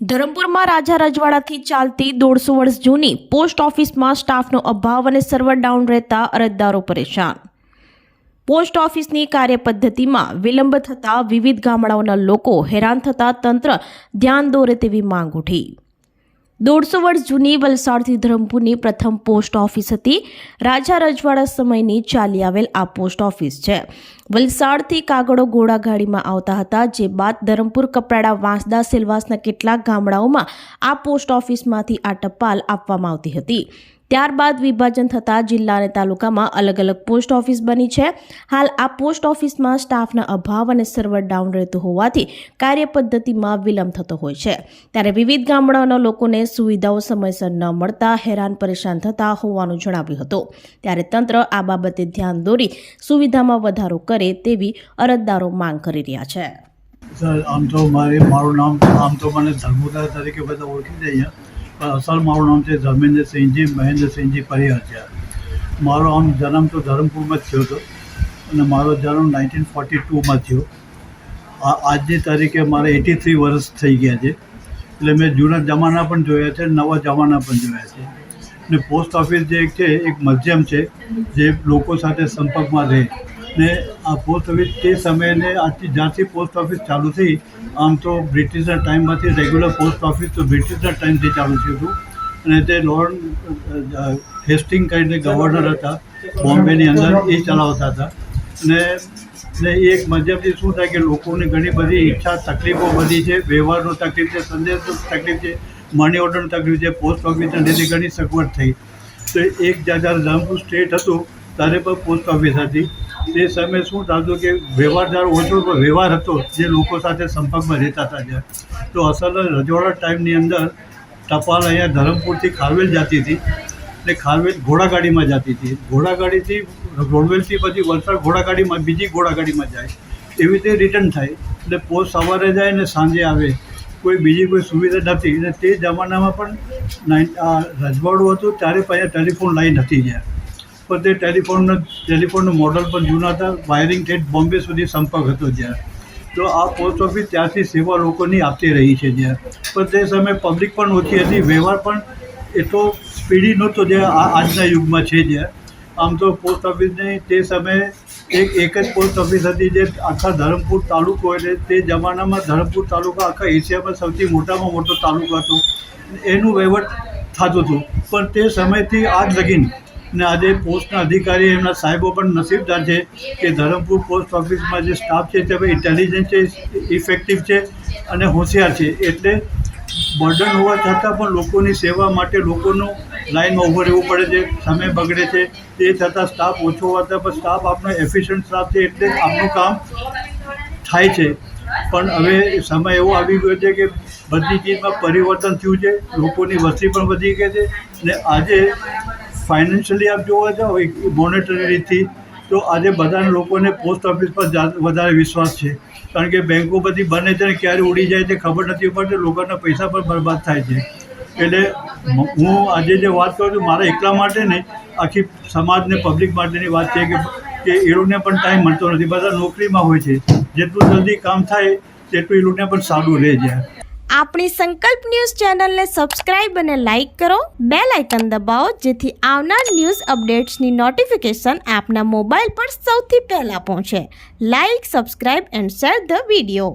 ધરમપુરમાં રાજા રજવાડાથી ચાલતી 150 વર્ષ જૂની પોસ્ટ ઓફિસમાં સ્ટાફનો અભાવ અને સર્વર ડાઉન રહેતા અરજદારો પરેશાન। પોસ્ટ ઓફિસની કાર્યપદ્ધતિમાં વિલંબ થતાં વિવિધ ગામડાઓના લોકો હેરાન થતાં તંત્ર ધ્યાન દોરે તેવી માંગ ઉઠી। 150 વર્ષ જૂની વલસાડથી ધરમપુરની પ્રથમ પોસ્ટ ઓફિસ હતી। રાજા રજવાડા સમયની ચાલી આવેલ આ પોસ્ટ ઓફિસ છે। વલસાડથી કાગળો ઘોડાગાડીમાં આવતા હતા, જે બાદ ધરમપુર, કપરાડા, વાંસદા, સેલવાસના કેટલાક ગામડાઓમાં આ પોસ્ટ ઓફિસમાંથી આ ટપાલ આપવામાં આવતી હતી। ત્યારબાદ વિભાજન થતાં જિલ્લા અને તાલુકામાં અલગ અલગ પોસ્ટ ઓફિસ બની છે। હાલ આ પોસ્ટ ઓફિસમાં સ્ટાફના અભાવ અને સર્વર ડાઉન રહેતું હોવાથી કાર્યપદ્ધતિમાં વિલંબ થતો હોય છે, ત્યારે વિવિધ ગામડાઓના લોકોને સુવિધાઓ સમયસર ન મળતા હેરાન પરેશાન થતા હોવાનું જણાવ્યું હતું। ત્યારે તંત્ર આ બાબતે ધ્યાન દોરી સુવિધામાં વધારો કરે તેવી અરજદારો માંગ કરી રહ્યા છે। સર, આમ તો મારું નામ આમ તો મને ધર્મોદા તરીકે બધા ઓળખી જાય, પણ અસલ મારું નામ છે ધર્મેન્દ્રસિંહજી મહેન્દ્રસિંહજી પરિહર છે। મારો આમ જન્મ તો ધરમપુરમાં જ થયો હતો અને મારો જન્મ 1942માં થયો। આજની તારીખે મારે 83 વર્ષ થઈ ગયા છે, એટલે મેં જૂના જમાના પણ જોયા છે, નવા જમાના પણ જોયા છે। ને પોસ્ટ ઓફિસ જે એક છે, એક માધ્યમ છે જે લોકો સાથે સંપર્કમાં રહે। ને આ પોસ્ટ ઓફિસ તે સમયે આજથી જ્યાંથી પોસ્ટ ઓફિસ ચાલુ થઈ, આમ તો બ્રિટિશના ટાઈમમાંથી રેગ્યુલર પોસ્ટ ઓફિસ તો બ્રિટિશના ટાઈમથી ચાલુ થયું હતું, અને તે લોર્ડ હેસ્ટિંગ કરીને ગવર્નર હતા બોમ્બેની અંદર, એ ચલાવતા હતા। ને એક માધ્યમથી શું થાય કે લોકોની ઘણી બધી ઈચ્છા તકલીફો બધી છે, વ્યવહારનો તકલીફ છે, સંદેશનો તકલીફ છે, મની ઓર્ડરનો તકલીફ છે, પોસ્ટ ઓફિસના લીધે ઘણી સગવડ થઈ। તો એક જ્યારે ધરમપુર સ્ટેટ હતું ત્યારે પણ પોસ્ટ ઓફિસ હતી। તે સમયે શું થતું કે વ્યવહાર જ્યારે ઓછો વ્યવહાર હતો, જે લોકો સાથે સંપર્કમાં રહેતા હતા ત્યાં, તો અસલ રજવાડા ટાઈમની અંદર ટપાલ અહીંયા ધરમપુરથી ખારવેલ જતી હતી, ને ખારવેલ ઘોડાગાડીમાં જતી હતી, ઘોડાગાડીથી રોડવેલથી પછી વલસાડ ઘોડાગાડીમાં બીજી ઘોડાગાડીમાં જાય, એવી રીતે રિટર્ન થાય। એટલે પોસ્ટ સવારે જાય ને સાંજે આવે, કોઈ બીજી કોઈ સુવિધા નથી। અને તે જમાનામાં પણ રજવાડું હતું ત્યારે પણ ટેલિફોન લાઈન હતી જ્યાં, પણ તે ટેલિફોનનું મોડલ પણ જૂના હતા, વાયરિંગ ઠેઠ બોમ્બે સુધી સંપર્ક હતો જ્યાં। તો આ પોસ્ટ ઓફિસ ત્યાંથી સેવા લોકોની આપતી રહી છે જ્યાં, પણ તે સમયે પબ્લિક પણ ઓછી હતી, વ્યવહાર પણ એટલો સ્પીડી નહોતો જે આજના યુગમાં છે જ્યાં। આમ તો પોસ્ટ ઓફિસની તે સમયે એક જ પોસ્ટ ઓફિસ હતી જે આખા ધરમપુર તાલુકો, એટલે તે જમાનામાં ધરમપુર તાલુકો આખા એશિયામાં સૌથી મોટામાં મોટો તાલુકો હતો, એનું વહીવટ થતું હતું। પણ તે સમયથી આજ લગીન ને આજે પોસ્ટના અધિકારી એમના સાહેબો પણ નસીબદાર છે કે ધરમપુર પોસ્ટ ઓફિસમાં જે સ્ટાફ છે તે ઇન્ટેલિજન્ટ છે, ઇફેક્ટિવ છે અને હોશિયાર છે। એટલે બર્ડન હોવા છતાં પણ લોકોની સેવા માટે લોકોનું લાઈનમાં ઊભું રહેવું પડે છે, સમય બગડે છે, તે છતાં સ્ટાફ ઓછો હોવાથી પણ સ્ટાફ આપણો એફિશિયન્ટ સ્ટાફ છે, એટલે આપનું કામ થાય છે। પણ હવે સમય એવો આવી ગયો છે કે બધી ચીજમાં પરિવર્તન થયું છે, લોકોની વસ્તી પણ વધી ગઈ છે, ને આજે ફાઇનાન્શિયલી આપ જોવા જાઓ મોનેટરી રીતથી તો આજે બધા લોકોને પોસ્ટ ઓફિસ પર વધારે વિશ્વાસ છે, કારણ કે બેંકો બધી બને છે ને ક્યારે ઉડી જાય તે ખબર નથી પડતી, લોકોના પૈસા પણ બરબાદ થાય છે। એટલે હું આજે જે વાત કરું છું, મારા એકલા માટે નહીં, આખી સમાજને પબ્લિક માટેની વાત છે કે એ લોકોને પણ ટાઈમ મળતો નથી, બધા નોકરીમાં હોય છે, જેટલું જલ્દી કામ થાય તેટલું એ લોકોને પણ સારું રહે છે। આપણી સંકલ્પ ન્યૂઝ ચેનલને સબસ્ક્રાઇબ અને લાઇક કરો, બેલ આઇકન દબાવો, જેથી આવનાર ન્યૂઝ અપડેટ્સની નોટિફિકેશન આપના મોબાઈલ પર સૌથી પહેલા પહોંચે। Like, subscribe and share the video.